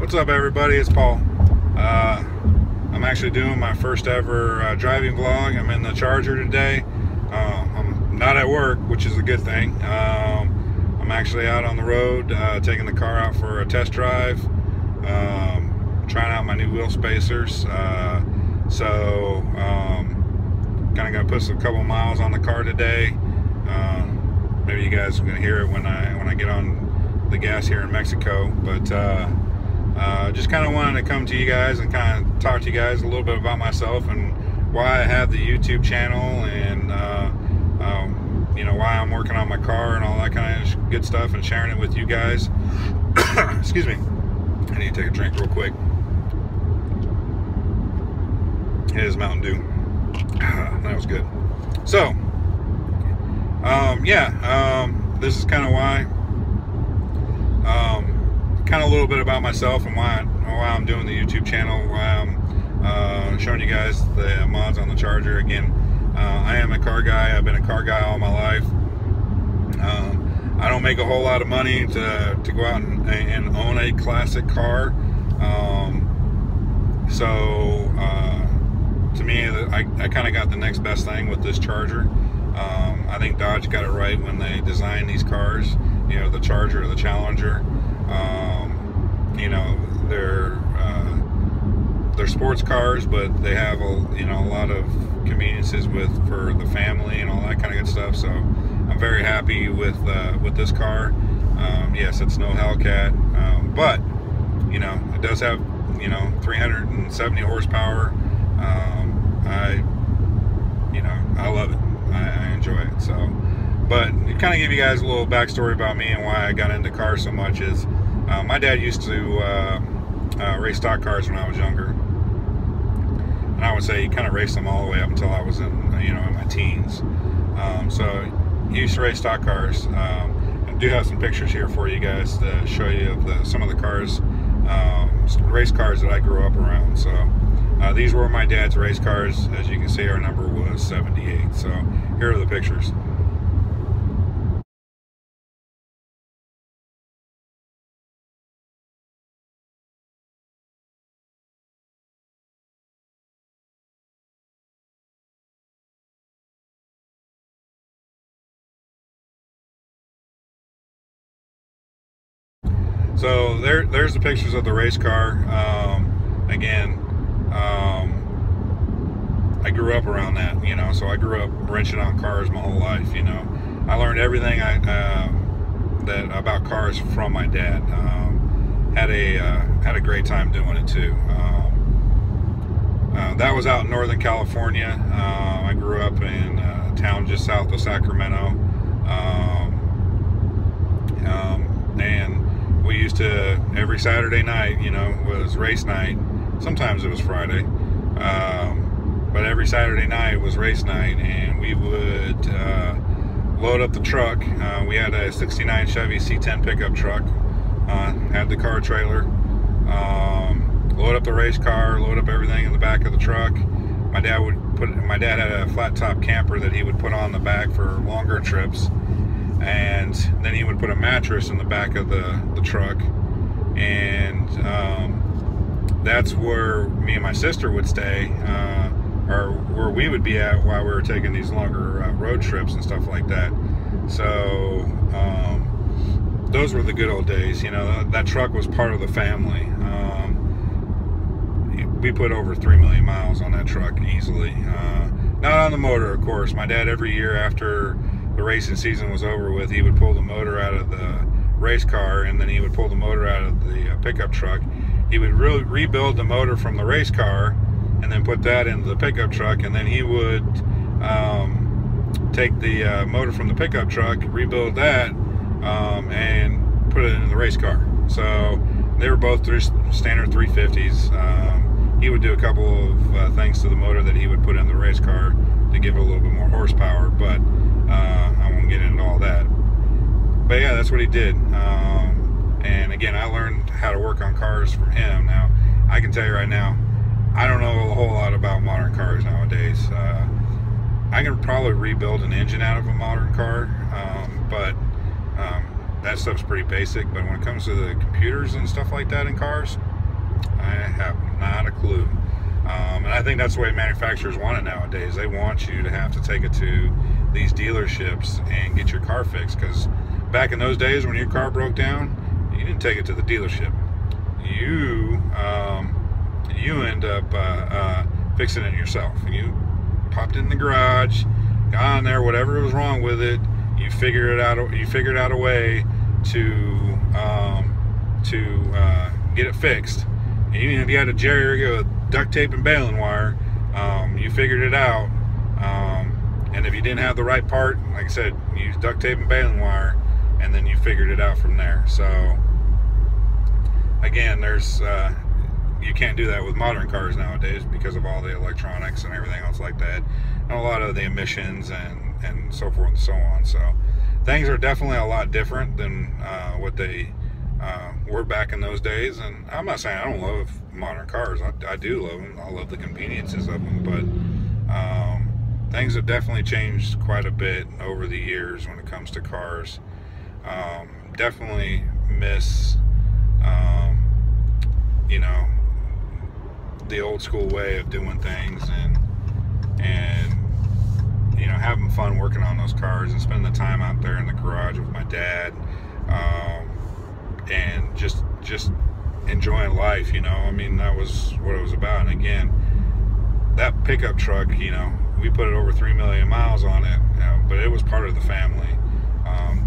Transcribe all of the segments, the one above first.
What's up, everybody? It's Paul. I'm actually doing my first ever driving vlog. I'm in the Charger today. I'm not at work, which is a good thing. I'm actually out on the road, taking the car out for a test drive, trying out my new wheel spacers. Kind of gonna put a couple miles on the car today. Maybe you guys are gonna hear it when I get on the gas here in Mexico, but just kind of wanted to come to you guys and kind of talk to you guys a little bit about myself and why I have the YouTube channel, and you know, why I'm working on my car and all that kind of good stuff, and sharing it with you guys. Excuse me, I need to take a drink real quick. It is Mountain Dew. That was good. So this is kind of why, kind of a little bit about myself and why I'm doing the YouTube channel, why I'm showing you guys the mods on the Charger. Again, I am a car guy. I've been a car guy all my life. I don't make a whole lot of money to go out and own a classic car. To me, I kind of got the next best thing with this Charger. I think Dodge got it right when they designed these cars. You know, the Charger, the Challenger. You know, they're sports cars, but they have a lot of conveniences for the family and all that kind of good stuff. So I'm very happy with this car. Yes, it's no Hellcat, but you know, it does have 370 horsepower. I love it. I enjoy it. So, but to kind of give you guys a little backstory about me and why I got into cars so much is, my dad used to race stock cars when I was younger, and I would say he kind of raced them all the way up until I was in my teens. So he used to race stock cars. I do have some pictures here for you guys to show you of some of the cars, race cars that I grew up around. So these were my dad's race cars. As you can see, our number was 78. So here are the pictures. So there's the pictures of the race car. Again, I grew up around that, so I grew up wrenching on cars my whole life. I learned everything about cars from my dad. Had a great time doing it too. That was out in Northern California. I grew up in a town just south of Sacramento, and we used to, every Saturday night, was race night. Sometimes it was Friday, but every Saturday night was race night, and we would load up the truck. We had a '69 Chevy C10 pickup truck, had the car trailer, load up the race car, load up everything in the back of the truck. My dad had a flat top camper that he would put on the back for longer trips, and then he would put a mattress in the back of the truck, and that's where me and my sister would stay, or where we would be at while we were taking these longer road trips and stuff like that. So those were the good old days. That truck was part of the family. We put over 3 million miles on that truck easily. Not on the motor, of course. My dad, every year after the racing season was over with, he would pull the motor out of the race car, and then he would pull the motor out of the pickup truck. He would rebuild the motor from the race car and then put that into the pickup truck, and then he would take the motor from the pickup truck, rebuild that, and put it in the race car. So they were both standard 350s. He would do a couple of things to the motor that he would put in the race car to give it a little bit more horsepower, but I won't get into all that. But yeah, that's what he did. And again, I learned how to work on cars from him. Now, I can tell you right now, I don't know a whole lot about modern cars nowadays. I can probably rebuild an engine out of a modern car, but that stuff's pretty basic. But when it comes to the computers and stuff like that in cars, I have not a clue. And I think that's the way manufacturers want it nowadays. They want you to have to take it to these dealerships and get your car fixed, because back in those days when your car broke down, you didn't take it to the dealership. You end up fixing it yourself. You popped it in the garage, got on there, whatever was wrong with it, you figured it out. You figured out a way to get it fixed. And even if you had a jerry rig with duct tape and baling wire, you figured it out. And if you didn't have the right part, like I said, you used duct tape and baling wire, and then you figured it out from there. So again, there's you can't do that with modern cars nowadays because of all the electronics and everything else like that, and a lot of the emissions and so forth and so on. So things are definitely a lot different than what they were back in those days. And I'm not saying I don't love modern cars. I do love them. I love the conveniences of them, but things have definitely changed quite a bit over the years when it comes to cars. Definitely miss you know, the old school way of doing things, and you know, having fun working on those cars and spending the time out there in the garage with my dad, and just enjoying life. You know, I mean, that was what it was about. And again, that pickup truck, you know, we put it over 3 million miles on it, but it was part of the family.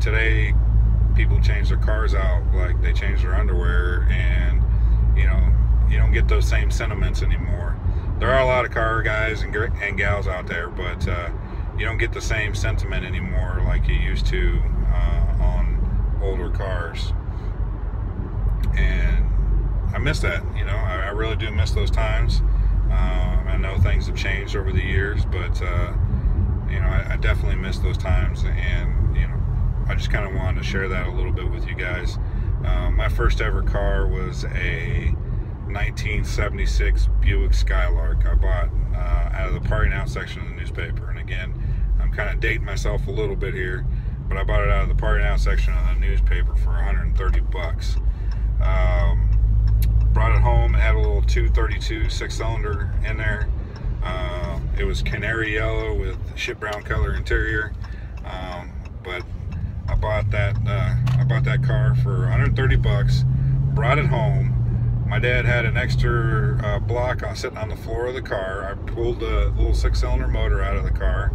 Today, people change their cars out like they change their underwear, and you know, you don't get those same sentiments anymore. There are a lot of car guys and gals out there, but you don't get the same sentiment anymore like you used to on older cars. And I miss that. You know, I really do miss those times. I know things have changed over the years, but you know, I definitely miss those times. And you know, I just kind of wanted to share that a little bit with you guys. My first ever car was a 1976 Buick Skylark I bought out of the parting out section of the newspaper. And again, I'm kind of dating myself a little bit here, but I bought it out of the parting out section of the newspaper for 130 bucks. Brought it home. It had a little 232 6-cylinder in there. It was canary yellow with shit brown color interior, but I bought that car for 130 bucks, brought it home. My dad had an extra block sitting on the floor of the car. I pulled the little 6-cylinder motor out of the car.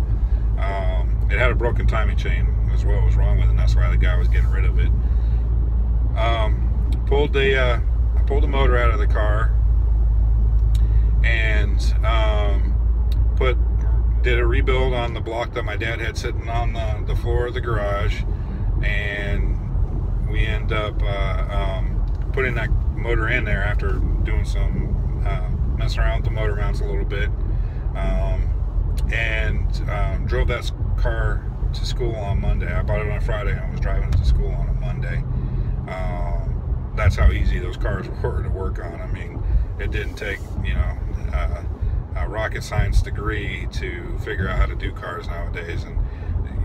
It had a broken timing chain, was what was wrong with it, and that's why the guy was getting rid of it. I pulled the motor out of the car and did a rebuild on the block that my dad had sitting on the floor of the garage, and we end up putting that motor in there after doing some messing around with the motor mounts a little bit, and drove that car to school on Monday. I bought it on Friday and I was driving it to school on a Monday. That's how easy those cars were to work on. I mean, it didn't take, you know, a rocket science degree to figure out how to do cars nowadays. And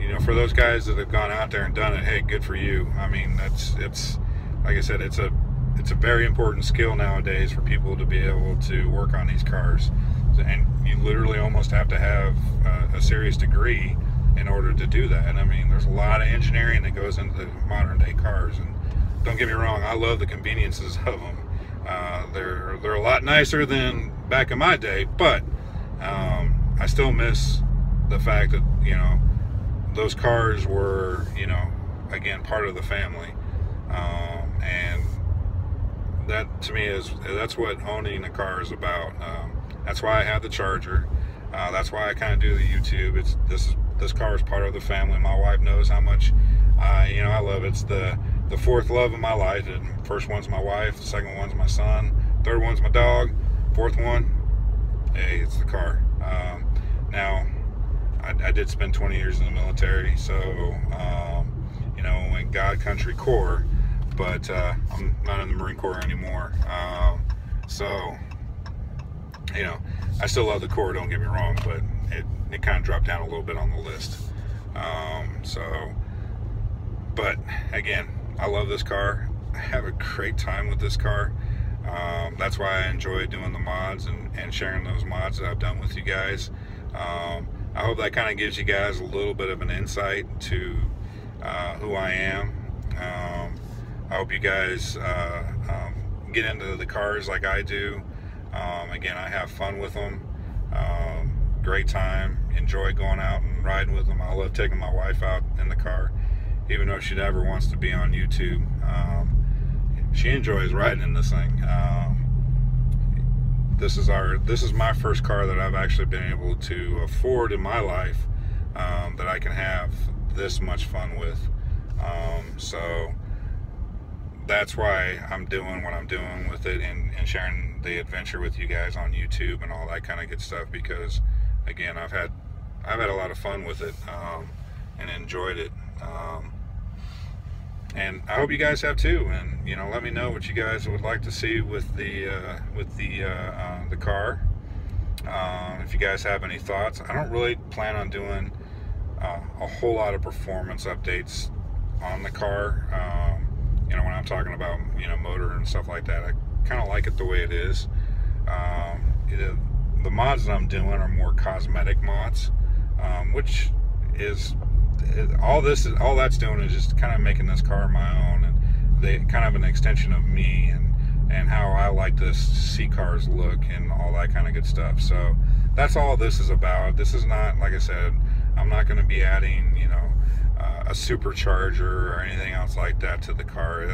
you know, for those guys that have gone out there and done it, hey, good for you. I mean, it's like I said, it's a very important skill nowadays for people to be able to work on these cars. And you literally almost have to have a serious degree in order to do that. And I mean, there's a lot of engineering that goes into the modern day cars. And don't get me wrong, I love the conveniences of them. They're a lot nicer than back in my day, but I still miss the fact that, you know, those cars were, you know, again, part of the family. And that to me that's what owning a car is about. That's why I have the Charger. That's why I kind of do the YouTube. This car is part of the family. My wife knows how much you know, I love it. It's the fourth love of my life. The first one's my wife, the second one's my son, third one's my dog, fourth one, hey, it's the car. Now, I did spend 20 years in the military, so you know, in God Country Corps, but I'm not in the Marine Corps anymore. So, you know, I still love the Corps, don't get me wrong, but it kind of dropped down a little bit on the list. But again, I love this car. I have a great time with this car. That's why I enjoy doing the mods and sharing those mods that I've done with you guys. I hope that kind of gives you guys a little bit of an insight to who I am. I hope you guys get into the cars like I do. Again, I have fun with them. Great time. Enjoy going out and riding with them. I love taking my wife out in the car, even though she never wants to be on YouTube. She enjoys riding in this thing. This is my first car that I've actually been able to afford in my life, that I can have this much fun with. So that's why I'm doing what I'm doing with it, and sharing the adventure with you guys on YouTube and all that kind of good stuff, because again, I've had a lot of fun with it, and enjoyed it. And I hope you guys have too. And you know, let me know what you guys would like to see with the car. If you guys have any thoughts. I don't really plan on doing a whole lot of performance updates on the car. You know, when I'm talking about, you know, motor and stuff like that, I kind of like it the way it is. The mods that I'm doing are more cosmetic mods, which is all that's doing is just kind of making this car my own, and they kind of an extension of me and how I like to see cars look and all that kind of good stuff. So that's all this is about. This is not, like I said, I'm not going to be adding, you know, a supercharger or anything else like that to the car.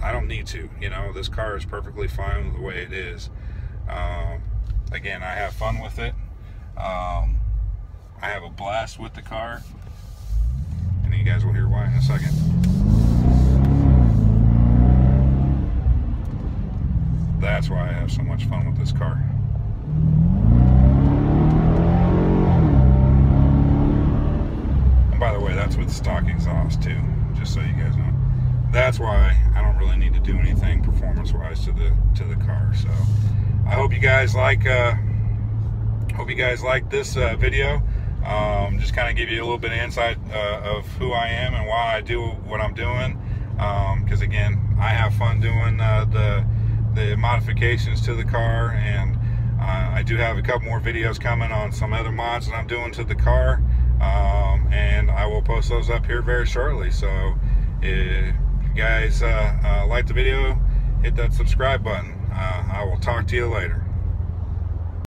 I don't need to. You know, this car is perfectly fine with the way it is. Again, I have fun with it. I have a blast with the car, and you guys will hear why in a second. That's why I have so much fun with this car. And by the way, that's with stock exhaust too, just so you guys know. That's why I don't really need to do anything performance-wise to the car. So I hope you guys like this video. Just kind of give you a little bit of insight of who I am and why I do what I'm doing. Because again, I have fun doing the modifications to the car, and I do have a couple more videos coming on some other mods that I'm doing to the car, and I will post those up here very shortly. So if you guys like the video, hit that subscribe button. I will talk to you later.